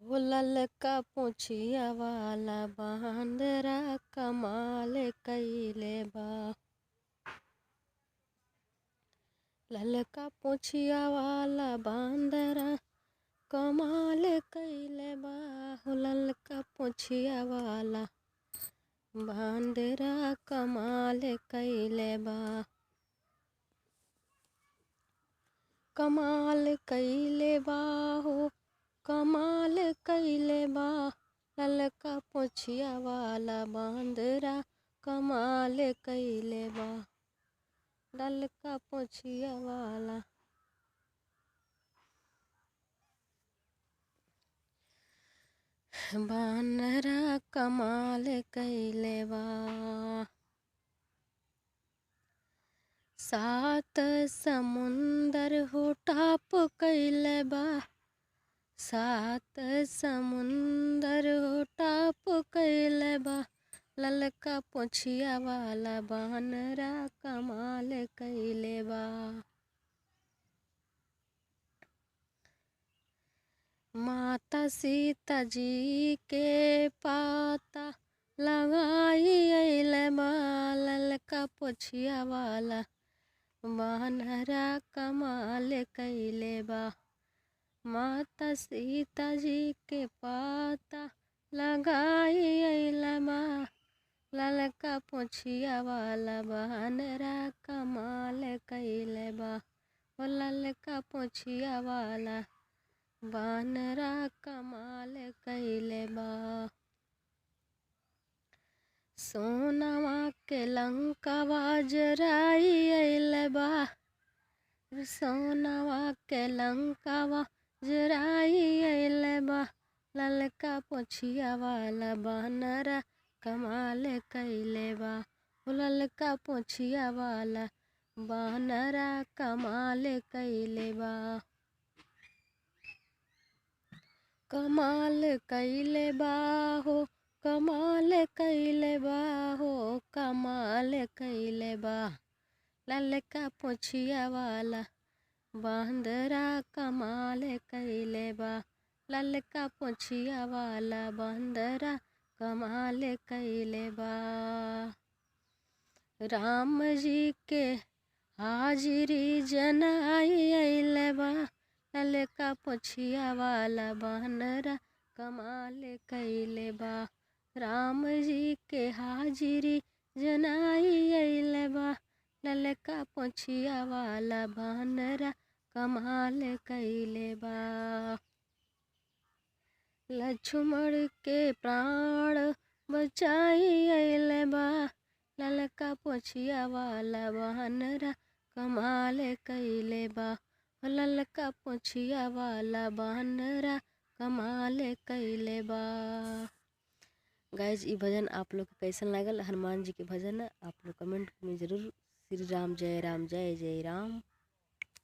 वो ललका पोछिया वाला बांदरा कमाल कइले बा। ललका पोछिया वाला बांदरा कमाल कइले बा। हो ललका पोछिया वाला बांदरा कमाल कइले बा। कमाल कइले बा हो कमाल कइले बा। ललका पोछिया वाला बांदरा कमाल कइले बा। ललका पोछिया वाला बांदरा कमाल कइले बा। सात समुंदर हो टाप कइले बा। सात समुंदर हो टाप कइले बा। ललका पोछिया वाला बांदरा कमाल कइले बा। माता सीता जी के पाता लगाई अइले बा। ललका पोछिया वाला बांदरा कमाल कइले बा। माता सीता जी के पाता लगाई अइले बा। ललका पोछिया वाला बांदरा कमाल कइले बा। ओ ललका पोछिया वाला बांदरा कमाल कइले बा। सोनवा के लंकावा जराई अइले बा। सोनवा के लंकावा जराई अइले बा। ललका पोछिया वाला बांदरा कमाल कइले बा। ओ ललका पोछिया वाला बांदरा कमाल कइले बा। कमाल कइले बा हो कमाल कइले बा हो कमाल कइले बा। ललका पोछिया वाला बांदरा कमाल कइले बा। ललका पोछिया वाला बांदरा कमाल कइले बा। राम जी के हाजिरी जनाई अइले बा। ललका पोछिया वाला बांदरा कमाल कइले बा। राम जी के हाजिरी जनाई अइले बा। ललका पोछिया वाला बांदरा कमाल कइले बा। लक्ष्मण के प्राण बचाई अइले बा। ललका पोछिया वाला बांदरा कमाल कइले बा। ललका पोछिया वाला बांदरा कमाल कइले बा। गाइज ई भजन आप लोग के कैसन लागल? हनुमान जी के भजन आप लोग कमेंट में जरूर। श्री राम जय जय राम।